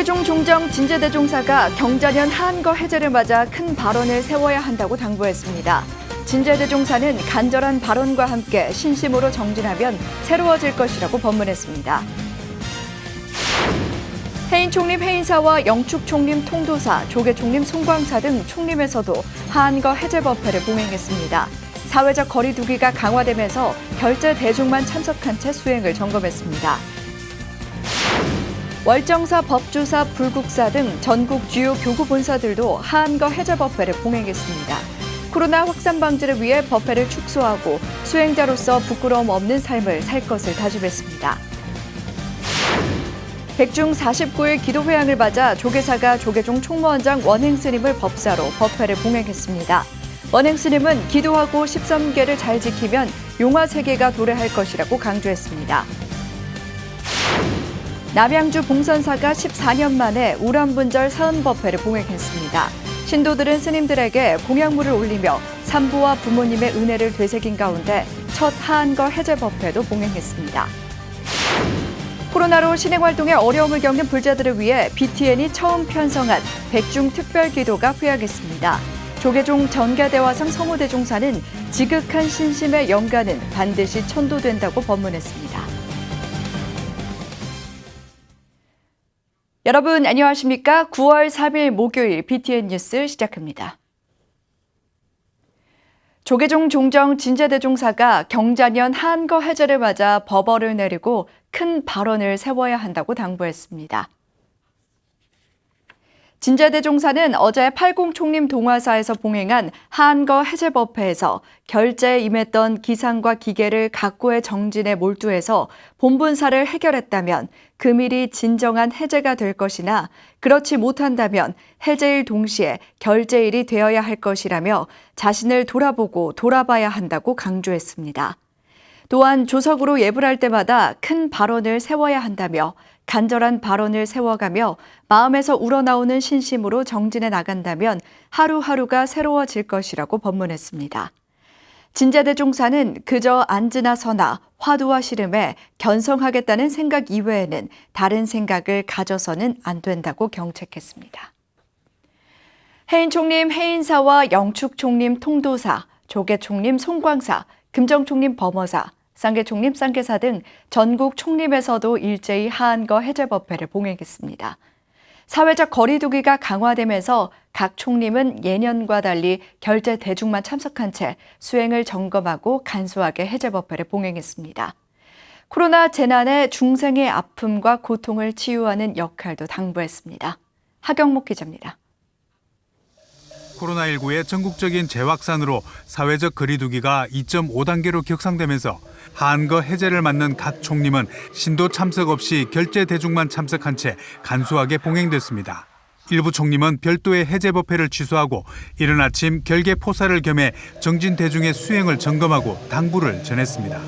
조계종 종정 진제대종사가 경자년 한거 해제를 맞아 큰 발언을 세워야 한다고 당부했습니다. 진제대종사는 간절한 발언과 함께 신심으로 정진하면 새로워질 것이라고 법문했습니다. 해인 총림 해인사와 영축 총림 통도사, 조계 총림 송광사 등 총림에서도 한거 해제 법회를 봉행했습니다. 사회적 거리 두기가 강화되면서 결제 대중만 참석한 채 수행을 점검했습니다. 월정사, 법주사, 불국사 등 전국 주요 교구 본사들도 한거 해제 법회를 봉행했습니다. 코로나 확산 방지를 위해 법회를 축소하고 수행자로서 부끄러움 없는 삶을 살 것을 다짐했습니다. 백중 49일 기도회양을 맞아 조계사가 조계종 총무원장 원행스님을 법사로 법회를 봉행했습니다. 원행스님은 기도하고 13계를 잘 지키면 용화세계가 도래할 것이라고 강조했습니다. 남양주 봉선사가 14년 만에 우람분절 사은법회를 봉행했습니다. 신도들은 스님들에게 공양물을 올리며 산부와 부모님의 은혜를 되새긴 가운데 첫 한거 해제 법회도 봉행했습니다. 코로나로 신행활동에 어려움을 겪는 불자들을 위해 BTN이 처음 편성한 백중 특별기도가 회약했습니다. 조계종 전가대화상 성호대종사는 지극한 신심의 영가는 반드시 천도된다고 법문했습니다. 여러분 안녕하십니까? 9월 3일 목요일 BTN 뉴스 시작합니다. 조계종 종정 진제대종사가 경자년 한거 해제를 맞아 법어를 내리고 큰 발언을 세워야 한다고 당부했습니다. 진제대종사는 어제 80 총림 동화사에서 봉행한 한거 해제 법회에서 결제에 임했던 기상과 기계를 각고의 정진에 몰두해서 본분사를 해결했다면 금일이 진정한 해제가 될 것이나 그렇지 못한다면 해제일 동시에 결제일이 되어야 할 것이라며 자신을 돌아보고 돌아봐야 한다고 강조했습니다. 또한 조석으로 예불할 때마다 큰 발언을 세워야 한다며 간절한 발언을 세워가며 마음에서 우러나오는 신심으로 정진해 나간다면 하루하루가 새로워질 것이라고 법문했습니다. 진제대종사는 그저 앉으나 서나 화두와 씨름에 견성하겠다는 생각 이외에는 다른 생각을 가져서는 안 된다고 경책했습니다. 해인 총림 해인사와 영축 총림 통도사, 조계 총림 송광사, 금정 총림 범어사, 쌍계 총림 쌍계사 등 전국 총림에서도 일제히 한거 해제 법회를 봉행했습니다. 사회적 거리 두기가 강화되면서 각 총림은 예년과 달리 결제 대중만 참석한 채 수행을 점검하고 간소하게 해제 법회를 봉행했습니다. 코로나 재난에 중생의 아픔과 고통을 치유하는 역할도 당부했습니다. 하경목 기자입니다. 코로나19의 전국적인 재확산으로 사회적 거리두기가 2.5단계로 격상되면서 한거 해제를 맞는 각 총림은 신도 참석 없이 결제 대중만 참석한 채 간소하게 봉행됐습니다. 일부 총림은 별도의 해제 법회를 취소하고 이른 아침 결계 포사를 겸해 정진 대중의 수행을 점검하고 당부를 전했습니다.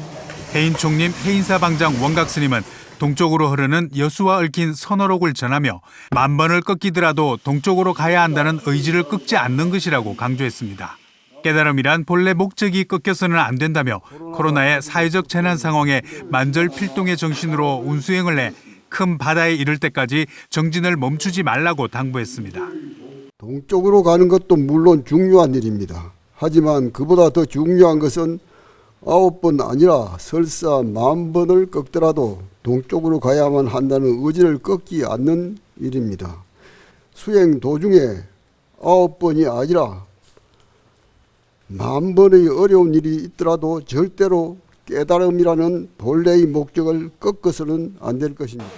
해인 총림 해인사 방장 원각 스님은 동쪽으로 흐르는 여수와 얽힌 선어록을 전하며 만 번을 꺾이더라도 동쪽으로 가야 한다는 의지를 꺾지 않는 것이라고 강조했습니다. 깨달음이란 본래 목적이 꺾여서는 안 된다며 코로나의 사회적 재난 상황에 만절필동의 정신으로 운수행을 해 큰 바다에 이를 때까지 정진을 멈추지 말라고 당부했습니다. 동쪽으로 가는 것도 물론 중요한 일입니다. 하지만 그보다 더 중요한 것은 9번 아니라 설사 10,000번을 꺾더라도 동쪽으로 가야만 한다는 의지를 꺾지 않는 일입니다. 수행 도중에 9번이 아니라 10,000번의 어려운 일이 있더라도 절대로 깨달음이라는 본래의 목적을 꺾어서는 안 될 것입니다.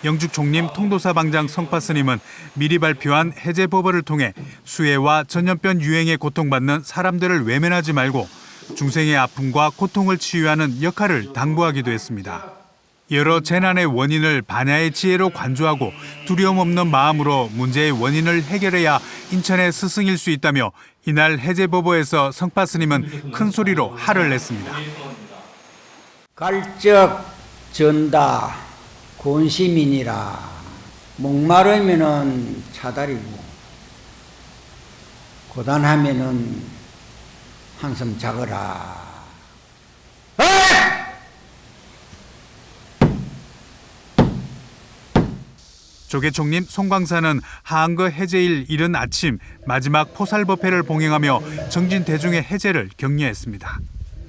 영축 총림 통도사 방장 성파 스님은 미리 발표한 해제 법어를 통해 수해와 전염병 유행에 고통받는 사람들을 외면하지 말고 중생의 아픔과 고통을 치유하는 역할을 당부하기도 했습니다. 여러 재난의 원인을 반야의 지혜로 관조하고 두려움 없는 마음으로 문제의 원인을 해결해야 인천의 스승일 수 있다며 이날 해제 법어에서 성파 스님은 큰 소리로 할을 냈습니다. 갈적 전다 곤시민이라 목마르면은 차다리고 고단하면은 한숨 자거라. 조계총림 송광사는 하한거 해제일 이른 아침 마지막 포살법회를 봉행하며 정진 대중의 해제를 격려했습니다.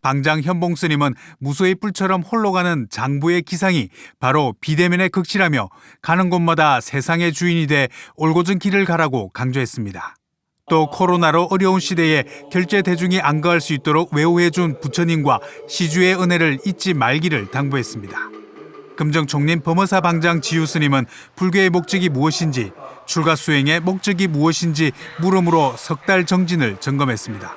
방장 현봉 스님은 무소의 뿔처럼 홀로 가는 장부의 기상이 바로 비대면의 극치라며 가는 곳마다 세상의 주인이 돼 올곧은 길을 가라고 강조했습니다. 또 코로나로 어려운 시대에 결제 대중이 안거할 수 있도록 외우해준 부처님과 시주의 은혜를 잊지 말기를 당부했습니다. 금정총림 범어사 방장 지유 스님은 불교의 목적이 무엇인지, 출가 수행의 목적이 무엇인지 물음으로 석 달 정진을 점검했습니다.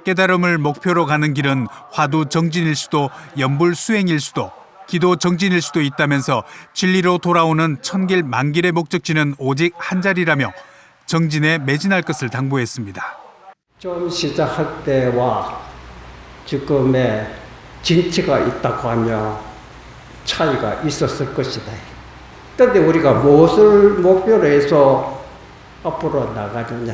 깨달음을 목표로 가는 길은 화두 정진일 수도 연불 수행일 수도 기도 정진일 수도 있다면서 진리로 돌아오는 천길 만길의 목적지는 오직 한 자리라며 정진에 매진할 것을 당부했습니다. 좀 시작할 때와 지금의 징치가 있다고 하면 차이가 있었을 것이다. 그런데 우리가 무엇을 목표로 해서 앞으로 나가느냐.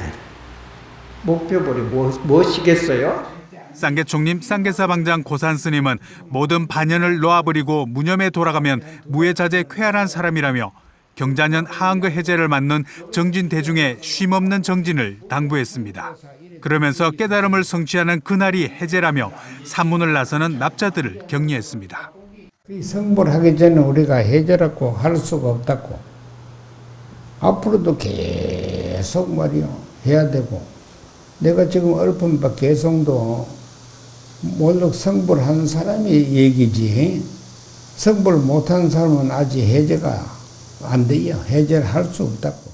목표물이 무엇이겠어요? 쌍계총림 쌍계사 방장 고산 스님은 모든 반연을 놓아버리고 무념에 돌아가면 무해자재 쾌활한 사람이라며 경자년 하한거 해제를 맞는 정진 대중의 쉼없는 정진을 당부했습니다. 그러면서 깨달음을 성취하는 그날이 해제라며 산문을 나서는 납자들을 격려했습니다. 성불하기 전에 우리가 해제라고 할 수가 없다고. 앞으로도 계속 말이요 해야 되고, 내가 지금 얼핏 개성도 몰록 성불한 사람이 얘기지, 성불 못한 사람은 아직 해제가 안 돼요. 해제를 할 수 없다고.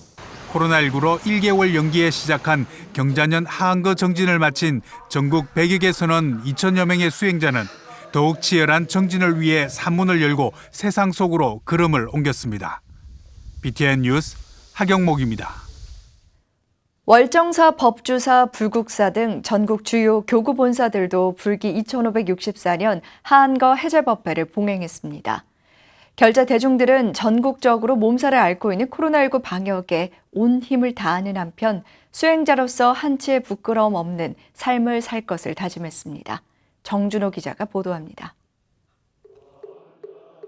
코로나19로 1개월 연기에 시작한 경자년 하한거 정진을 마친 전국 100여 개 선원 2천여 명의 수행자는 더욱 치열한 정진을 위해 산문을 열고 세상 속으로 걸음을 옮겼습니다. BTN 뉴스 하경목입니다. 월정사, 법주사, 불국사 등 전국 주요 교구 본사들도 불기 2564년 하한거 해제법회를 봉행했습니다. 결제 대중들은 전국적으로 몸살을 앓고 있는 코로나19 방역에 온 힘을 다하는 한편 수행자로서 한치의 부끄러움 없는 삶을 살 것을 다짐했습니다. 정준호 기자가 보도합니다.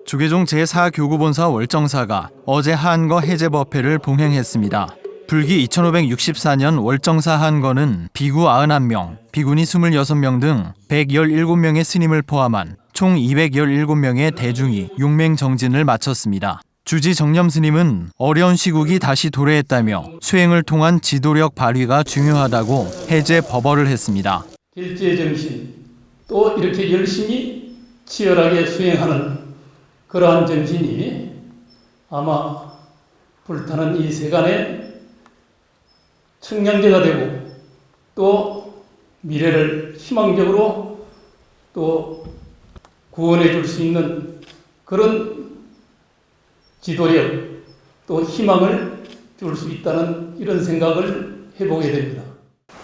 조계종 제4교구본사 월정사가 어제 하한거 해제법회를 봉행했습니다. 불기 2564년 월정사 하한거는 비구 91명, 비구니 26명 등 117명의 스님을 포함한 총 217명의 대중이 용맹정진을 마쳤습니다. 주지 정념 스님은 어려운 시국이 다시 도래했다며 수행을 통한 지도력 발휘가 중요하다고 해제 법어를 했습니다. 일제 정신, 또 이렇게 열심히 치열하게 수행하는 그러한 정신이 아마 불타는 이 세간에 청량제가 되고 또 미래를 희망적으로 또 구원해 줄 수 있는 그런 지도력 또 희망을 줄 수 있다는 이런 생각을 해보게 됩니다.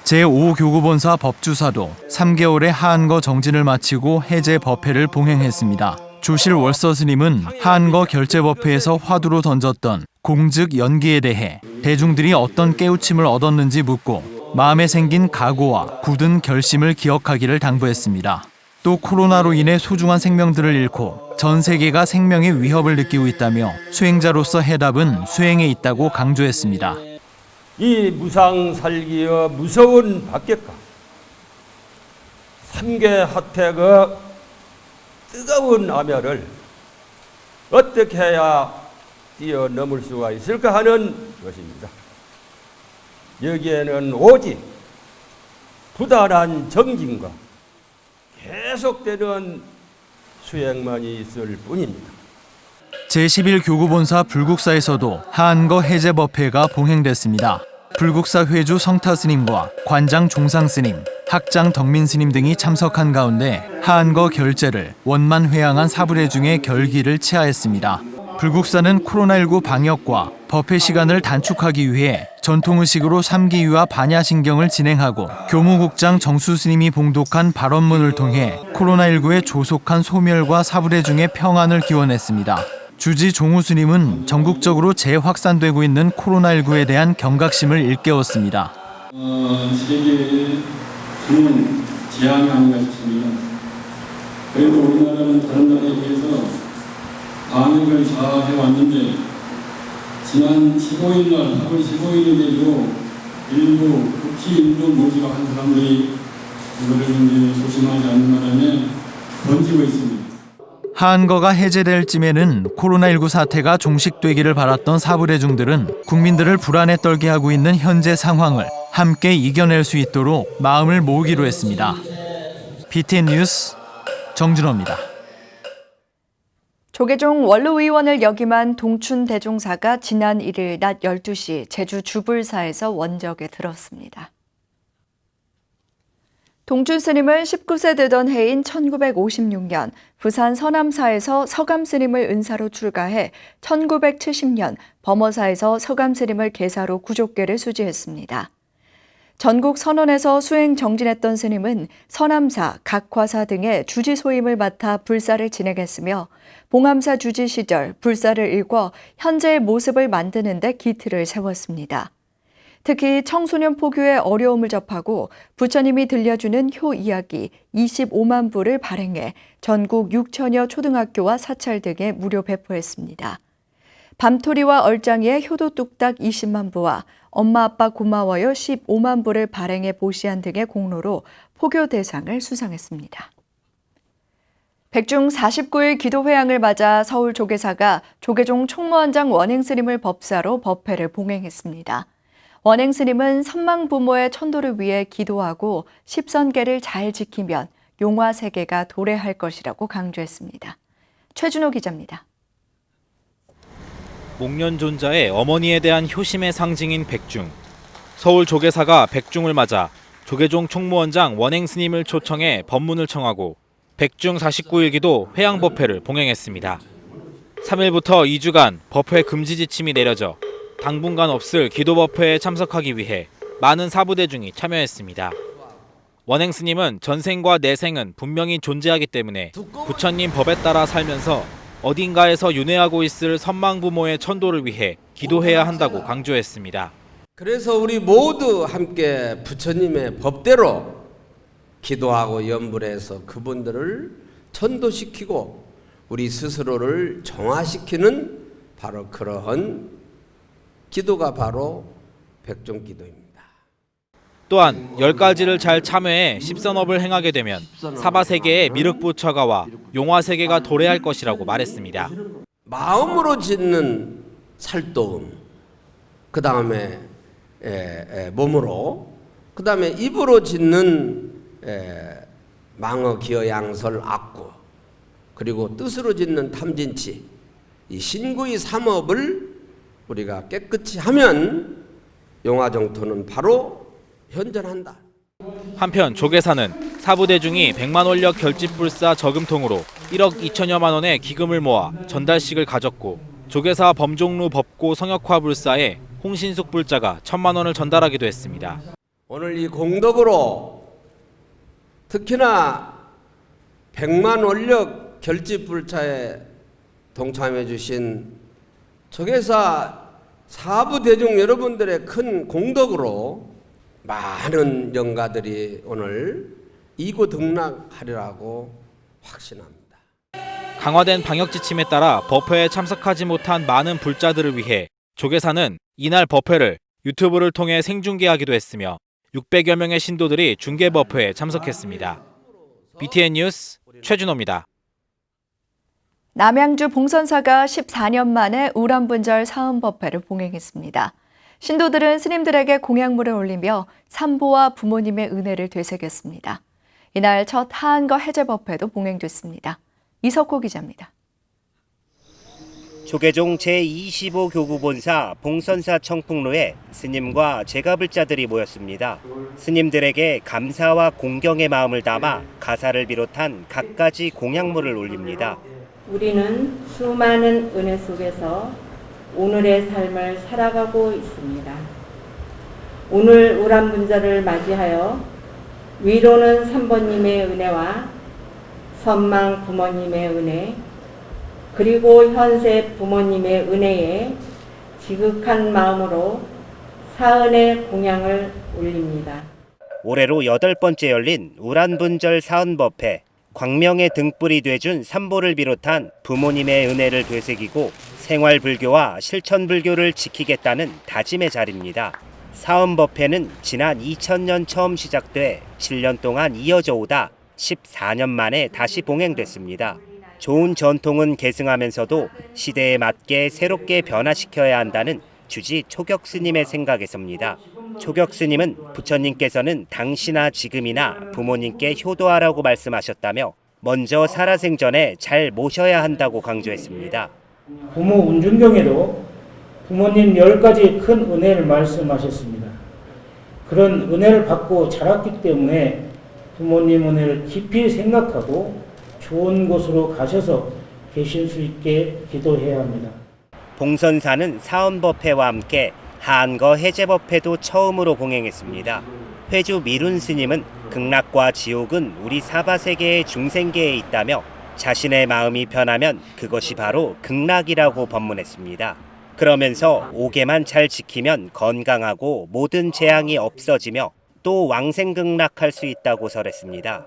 제5교구본사 법주사도 3개월의 하한거 정진을 마치고 해제 법회를 봉행했습니다. 조실 월서 스님은 하한거 결제 법회에서 화두로 던졌던 공즉 연기에 대해 대중들이 어떤 깨우침을 얻었는지 묻고 마음에 생긴 각오와 굳은 결심을 기억하기를 당부했습니다. 또 코로나로 인해 소중한 생명들을 잃고 전 세계가 생명의 위협을 느끼고 있다며 수행자로서 해답은 수행에 있다고 강조했습니다. 이 무상살기의 무서운 박격과 삼계하택의 뜨거운 암열을 어떻게 해야 뛰어넘을 수가 있을까 하는 것입니다. 여기에는 오직 부단한 정진과 계속되는 수행만이 있을 뿐입니다. 제11교구본사 불국사에서도 하한거 해제법회가 봉행됐습니다. 불국사 회주 성타스님과 관장 종상스님, 학장 덕민스님 등이 참석한 가운데 하한거 결제를 원만 회양한 사불회 중에 결기를 치하했습니다. 불국사는 코로나19 방역과 법회 시간을 단축하기 위해 전통의식으로 삼기위와 반야신경을 진행하고 교무국장 정수스님이 봉독한 발언문을 통해 코로나19의 조속한 소멸과 사불회 중의 평안을 기원했습니다. 주지 종우스님은 전국적으로 재확산되고 있는 코로나19에 대한 경각심을 일깨웠습니다. 세계에 큰 재앙이 아닌가 싶습니다. 그래도 우리나라는 다른 나라에 비해서 방역을 잘 해왔는데 지난 15일 날 8월 15일인데도 일부 국회의원 모집을 한 사람들이 이거를 이제 조심하지 않는 바람에 번지고 있습니다. 한거가 해제될 쯤에는 코로나19 사태가 종식되기를 바랐던 사부대중들은 국민들을 불안에 떨게 하고 있는 현재 상황을 함께 이겨낼 수 있도록 마음을 모으기로 했습니다. BTN 뉴스 정준호입니다. 조계종 원로의원을 역임한 동춘 대종사가 지난 1일 낮 12시 제주 주불사에서 원적에 들었습니다. 동춘 스님은 19세 되던 해인 1956년 부산 서남사에서 서감 스님을 은사로 출가해 1970년 범어사에서 서감 스님을 계사로 구족계를 수지했습니다. 전국 선원에서 수행 정진했던 스님은 서남사, 각화사 등의 주지 소임을 맡아 불사를 진행했으며 봉암사 주지 시절 불사를 일궈 현재의 모습을 만드는 데 기틀을 세웠습니다. 특히 청소년 포교의 어려움을 접하고 부처님이 들려주는 효 이야기 25만 부를 발행해 전국 6천여 초등학교와 사찰 등에 무료 배포했습니다. 밤토리와 얼짱이의 효도 뚝딱 20만 부와 엄마 아빠 고마워요 15만 부를 발행해 보시한 등의 공로로 포교 대상을 수상했습니다. 백중 49일 기도회양을 맞아 서울 조계사가 조계종 총무원장 원행스님을 법사로 법회를 봉행했습니다. 원행스님은 선망 부모의 천도를 위해 기도하고 십선계를 잘 지키면 용화세계가 도래할 것이라고 강조했습니다. 최준호 기자입니다. 목련존자의 어머니에 대한 효심의 상징인 백중. 서울 조계사가 백중을 맞아 조계종 총무원장 원행스님을 초청해 법문을 청하고 백중 49일 기도 회양법회를 봉행했습니다. 3일부터 2주간 법회 금지 지침이 내려져 당분간 없을 기도법회에 참석하기 위해 많은 사부대중이 참여했습니다. 원행스님은 전생과 내생은 분명히 존재하기 때문에 부처님 법에 따라 살면서 어딘가에서 윤회하고 있을 선망부모의 천도를 위해 기도해야 한다고 강조했습니다. 그래서 우리 모두 함께 부처님의 법대로 기도하고 염불해서 그분들을 천도시키고 우리 스스로를 정화시키는 바로 그러한 기도가 바로 백종기도입니다. 또한 10가지를 잘 참여해 십선업을 행하게 되면 사바세계의 미륵부처가와 용화세계가 도래할 것이라고 말했습니다. 마음으로 짓는 살도음, 그 다음에 몸으로, 그 다음에 입으로 짓는 망어, 기어, 양설, 악구, 그리고 뜻으로 짓는 탐진치, 이 신구의 삼업을 우리가 깨끗이 하면 용화정토는 바로 현존한다. 한편 조계사는 사부대중이 100만 원력 결집불사 저금통으로 1억 2천여만 원의 기금을 모아 전달식을 가졌고 조계사 범종루 법고 성역화불사에 홍신숙 불자가 1,000만 원을 전달하기도 했습니다. 오늘 이 공덕으로 특히나 100만 원력 결집불차에 동참해 주신 조계사 사부대중 여러분들의 큰 공덕으로 많은 영가들이 오늘 이고등락하리라고 확신합니다. 강화된 방역 지침에 따라 법회에 참석하지 못한 많은 불자들을 위해 조계사는 이날 법회를 유튜브를 통해 생중계하기도 했으며 600여 명의 신도들이 중계 법회에 참석했습니다. BTN 뉴스 최준호입니다. 남양주 봉선사가 14년 만에 우람분절 사은법회를 봉행했습니다. 신도들은 스님들에게 공양물을 올리며 삼보와 부모님의 은혜를 되새겼습니다. 이날 첫 하한거 해제법회도 봉행됐습니다. 이석호 기자입니다. 조계종 제25교구본사 봉선사 청풍로에 스님과 제가불자들이 모였습니다. 스님들에게 감사와 공경의 마음을 담아 가사를 비롯한 갖가지 공양물을 올립니다. 우리는 수많은 은혜 속에서 오늘의 삶을 살아가고 있습니다. 오늘 우람분절을 맞이하여 위로는 삼보님의 은혜와 선망 부모님의 은혜, 그리고 현세 부모님의 은혜에 지극한 마음으로 사은의 공양을 올립니다. 올해로 8번째 열린 우란분절 사은법회. 광명의 등불이 돼준 삼보를 비롯한 부모님의 은혜를 되새기고 생활불교와 실천불교를 지키겠다는 다짐의 자리입니다. 사음법회는 지난 2000년 처음 시작돼 7년 동안 이어져 오다 14년 만에 다시 봉행됐습니다. 좋은 전통은 계승하면서도 시대에 맞게 새롭게 변화시켜야 한다는 주지 초격 스님의 생각에서입니다. 초격 스님은 부처님께서는 당시나 지금이나 부모님께 효도하라고 말씀하셨다며 먼저 살아생전에 잘 모셔야 한다고 강조했습니다. 부모 운중경에도 부모님 10가지 큰 은혜를 말씀하셨습니다. 그런 은혜를 받고 자랐기 때문에 부모님 은혜를 깊이 생각하고 좋은 곳으로 가셔서 계실 수 있게 기도해야 합니다. 봉선사는 사언법회와 함께 한거 해제법회도 처음으로 봉행했습니다. 회주 미룬 스님은 극락과 지옥은 우리 사바세계의 중생계에 있다며 자신의 마음이 편하면 그것이 바로 극락이라고 법문했습니다. 그러면서 5개만 잘 지키면 건강하고 모든 재앙이 없어지며 또 왕생극락할 수 있다고 설했습니다.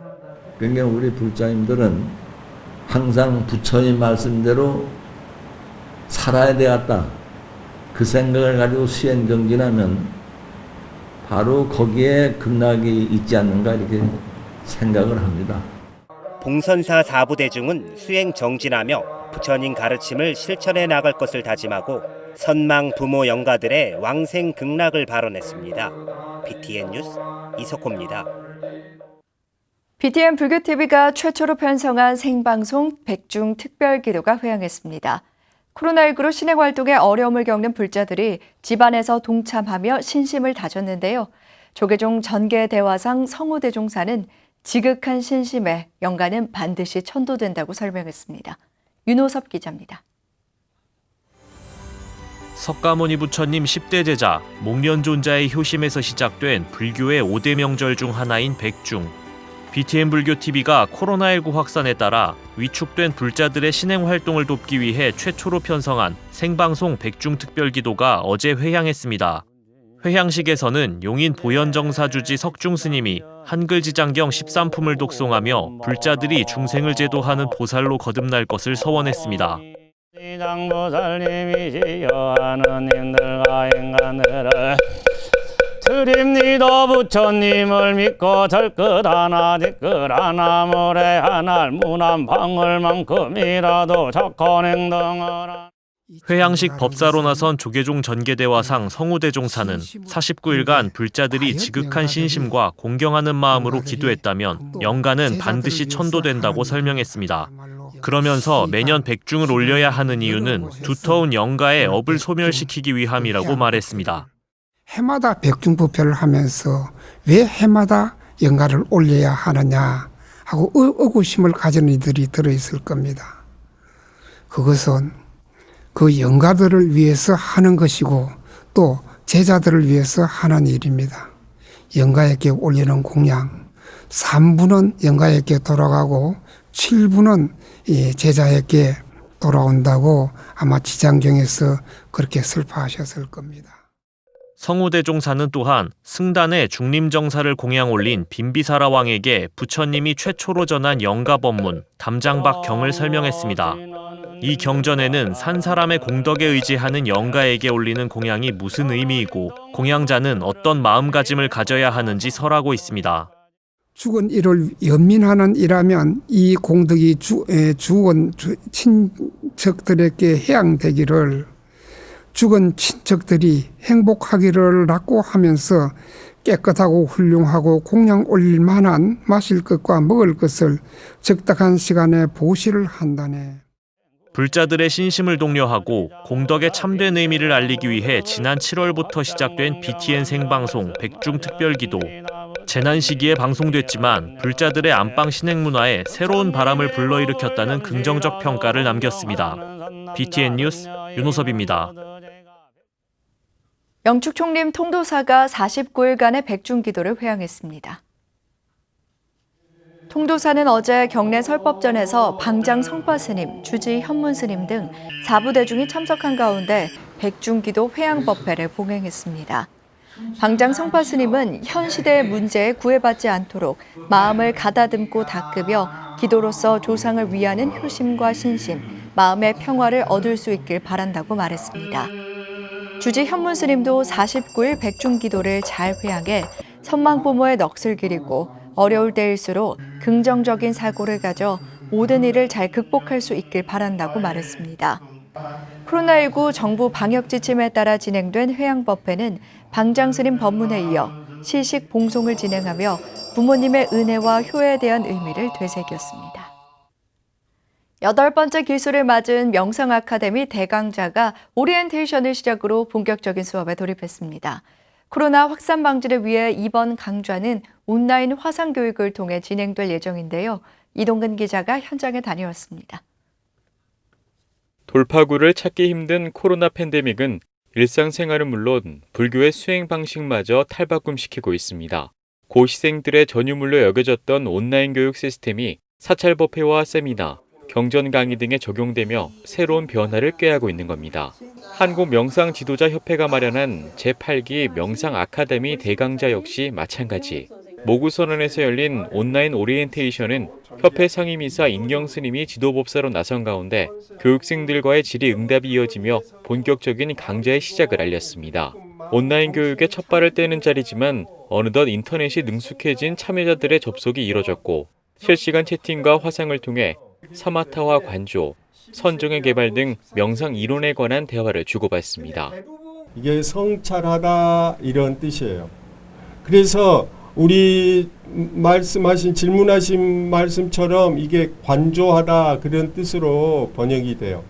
그러니까 우리 불자님들은 항상 부처님 말씀대로 살아야 되었다. 그 생각을 가지고 수행정진하면 바로 거기에 극락이 있지 않는가 이렇게 생각을 합니다. 봉선사 4부대중은 수행정진하며 부처님 가르침을 실천해 나갈 것을 다짐하고 선망 부모 영가들의 왕생극락을 발언했습니다. BTN 뉴스 이석호입니다. BTN 불교TV가 최초로 편성한 생방송 백중 특별기도가 회향했습니다. 코로나19로 신행활동에 어려움을 겪는 불자들이 집안에서 동참하며 신심을 다졌는데요. 조계종 전계대화상 성우대종사는 지극한 신심에 영가는 반드시 천도된다고 설명했습니다. 윤호섭 기자입니다. 석가모니 부처님 10대 제자 목련존자의 효심에서 시작된 불교의 5대 명절 중 하나인 백중. BTN 불교TV가 코로나19 확산에 따라 위축된 불자들의 신행 활동을 돕기 위해 최초로 편성한 생방송 백중 특별기도가 어제 회향했습니다. 회향식에서는 용인 보현정사 주지 석중 스님이 한글지장경 13품을 독송하며 불자들이 중생을 제도하는 보살로 거듭날 것을 서원했습니다. 지장보살님이시여 하느님들과 인간들을 드립니다. 부처님을 믿고 절끝 하나 뒷끝 하나 모래 하나 무난 방울만큼이라도 착한 행동을 회향식 법사로 나선 조계종 전계대화상 성우대종사는 49일간 불자들이 지극한 신심과 공경하는 마음으로 기도했다면 영가는 반드시 천도된다고 설명했습니다. 그러면서 매년 백중을 올려야 하는 이유는 두터운 영가의 업을 소멸시키기 위함이라고 말했습니다. 해마다 백중법회를 하면서 왜 해마다 영가를 올려야 하느냐 하고 의구심을 가지는 이들이 들어있을 겁니다. 그것은 그 영가들을 위해서 하는 것이고 또 제자들을 위해서 하는 일입니다. 영가에게 올리는 공양 3분은 영가에게 돌아가고 7분은 제자에게 돌아온다고 아마 지장경에서 그렇게 설파하셨을 겁니다. 성우대종사는 또한 승단에 중림정사를 공양 올린 빈비사라 왕에게 부처님이 최초로 전한 영가법문 담장박 경을 설명했습니다. 이 경전에는 산 사람의 공덕에 의지하는 영가에게 올리는 공양이 무슨 의미이고 공양자는 어떤 마음가짐을 가져야 하는지 설하고 있습니다. 죽은 이를 연민하는 이라면 이 공덕이 죽은 친척들에게 해양되기를 죽은 친척들이 행복하기를 하면서 깨끗하고 훌륭하고 공양 올릴 만한 마실 것과 먹을 것을 적당한 시간에 보시를 한다네. 불자들의 신심을 독려하고 공덕의 참된 의미를 알리기 위해 지난 7월부터 시작된 BTN 생방송 백중 특별기도. 재난 시기에 방송됐지만 불자들의 안방 신행 문화에 새로운 바람을 불러일으켰다는 긍정적 평가를 남겼습니다. BTN 뉴스 윤호섭입니다. 영축총림 통도사가 49일간의 백중기도를 회향했습니다. 통도사는 어제 경내 설법전에서 방장 성파스님, 주지 현문스님 등 4부대중이 참석한 가운데 백중기도 회향법회를 봉행했습니다. 방장 성파스님은 현 시대의 문제에 구애받지 않도록 마음을 가다듬고 닦으며 기도로서 조상을 위하는 효심과 신심, 마음의 평화를 얻을 수 있길 바란다고 말했습니다. 주지 현문 스님도 49일 백중기도를 잘 회항해 선망부모의 넋을 기리고 어려울 때일수록 긍정적인 사고를 가져 모든 일을 잘 극복할 수 있길 바란다고 말했습니다. 코로나19 정부 방역 지침에 따라 진행된 회향법회는 방장스님 법문에 이어 시식 봉송을 진행하며 부모님의 은혜와 효에 대한 의미를 되새겼습니다. 8번째 기수를 맞은 명상아카데미 대강자가 오리엔테이션을 시작으로 본격적인 수업에 돌입했습니다. 코로나 확산 방지를 위해 이번 강좌는 온라인 화상교육을 통해 진행될 예정인데요. 이동근 기자가 현장에 다녀왔습니다. 돌파구를 찾기 힘든 코로나 팬데믹은 일상생활은 물론 불교의 수행 방식마저 탈바꿈시키고 있습니다. 고시생들의 전유물로 여겨졌던 온라인 교육 시스템이 사찰 법회와 세미나, 경전 강의 등에 적용되며 새로운 변화를 꾀하고 있는 겁니다. 한국명상지도자협회가 마련한 제8기 명상아카데미 대강자 역시 마찬가지. 모구선언에서 열린 온라인 오리엔테이션은 협회 상임이사 인경 스님이 지도법사로 나선 가운데 교육생들과의 질의응답이 이어지며 본격적인 강좌의 시작을 알렸습니다. 온라인 교육에 첫 발을 떼는 자리지만 어느덧 인터넷이 능숙해진 참여자들의 접속이 이뤄졌고 실시간 채팅과 화상을 통해 사마타와 관조, 선정의 개발 등 명상 이론에 관한 대화를 주고받습니다. 이게 성찰하다 이런 뜻이에요. 그래서 우리 말씀하신 질문하신 말씀처럼 이게 관조하다 그런 뜻으로 번역이 돼요.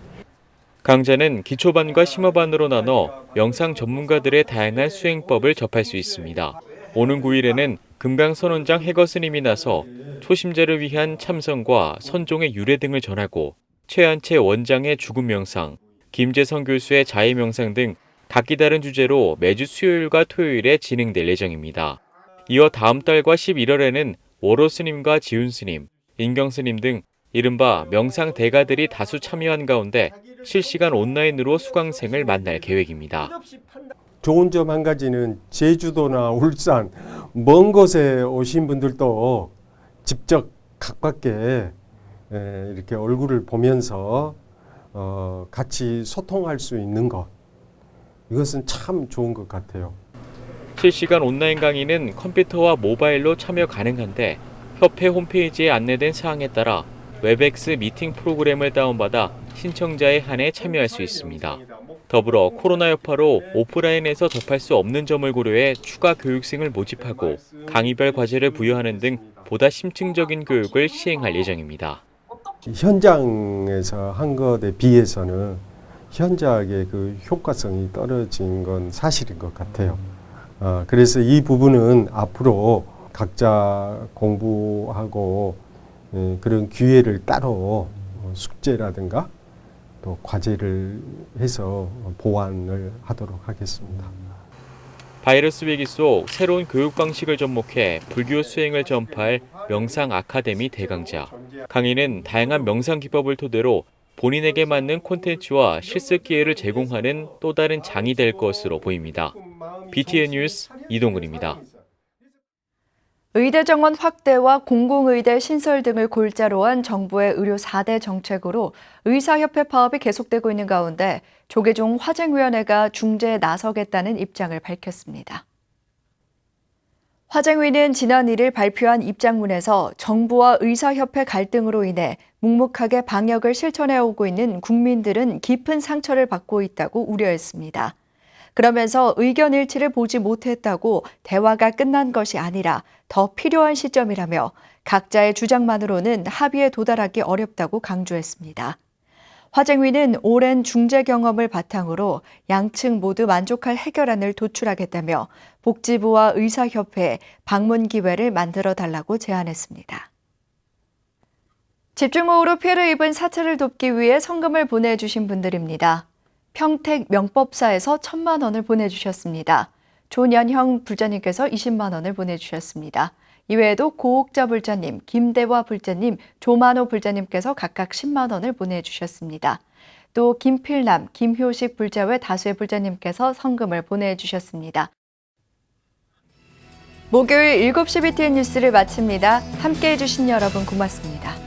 강좌는 기초반과 심화반으로 나눠 명상 전문가들의 다양한 수행법을 접할 수 있습니다. 오는 9일에는 금강선원장 해거 스님이 나서 초심자를 위한 참선과 선종의 유래 등을 전하고 최한채 원장의 죽음 명상, 김재성 교수의 자해 명상 등 각기 다른 주제로 매주 수요일과 토요일에 진행될 예정입니다. 이어 다음 달과 11월에는 워로 스님과 지훈 스님, 인경 스님 등 이른바 명상 대가들이 다수 참여한 가운데 실시간 온라인으로 수강생을 만날 계획입니다. 좋은 점 한 가지는 제주도나 울산 먼 곳에 오신 분들도 직접 가깝게 이렇게 얼굴을 보면서 같이 소통할 수 있는 것, 이것은 참 좋은 것 같아요. 실시간 온라인 강의는 컴퓨터와 모바일로 참여 가능한데 협회 홈페이지에 안내된 사항에 따라 웹엑스 미팅 프로그램을 다운받아 신청자에 한해 참여할 수 있습니다. 더불어 코로나 여파로 오프라인에서 접할 수 없는 점을 고려해 추가 교육생을 모집하고 강의별 과제를 부여하는 등 보다 심층적인 교육을 시행할 예정입니다. 현장에서 한 것에 비해서는 현장의 그 효과성이 떨어진 건 사실인 것 같아요. 그래서 이 부분은 앞으로 각자 공부하고 그런 기회를 따로 숙제라든가 또 과제를 해서 보완을 하도록 하겠습니다. 바이러스 위기 속 새로운 교육 방식을 접목해 불교 수행을 전파할 명상 아카데미 대강자. 강의는 다양한 명상 기법을 토대로 본인에게 맞는 콘텐츠와 실습 기회를 제공하는 또 다른 장이 될 것으로 보입니다. BTN 뉴스 이동근입니다. 의대 정원 확대와 공공의대 신설 등을 골자로 한 정부의 의료 4대 정책으로 의사협회 파업이 계속되고 있는 가운데 조계종 화쟁위원회가 중재에 나서겠다는 입장을 밝혔습니다. 화쟁위는 지난 1일 발표한 입장문에서 정부와 의사협회 갈등으로 인해 묵묵하게 방역을 실천해오고 있는 국민들은 깊은 상처를 받고 있다고 우려했습니다. 그러면서 의견 일치를 보지 못했다고 대화가 끝난 것이 아니라 더 필요한 시점이라며 각자의 주장만으로는 합의에 도달하기 어렵다고 강조했습니다. 화쟁위는 오랜 중재 경험을 바탕으로 양측 모두 만족할 해결안을 도출하겠다며 복지부와 의사협회에 방문 기회를 만들어 달라고 제안했습니다. 집중호우로 피해를 입은 사찰을 돕기 위해 성금을 보내주신 분들입니다. 평택 명법사에서 1,000만 원을 보내주셨습니다. 조년형 불자님께서 20만 원을 보내주셨습니다. 이외에도 고옥자 불자님, 김대화 불자님, 조만호 불자님께서 각각 10만 원을 보내주셨습니다. 또 김필남, 김효식 불자 외 다수의 불자님께서 성금을 보내주셨습니다. 목요일 7시 BTN 뉴스를 마칩니다. 함께해 주신 여러분 고맙습니다.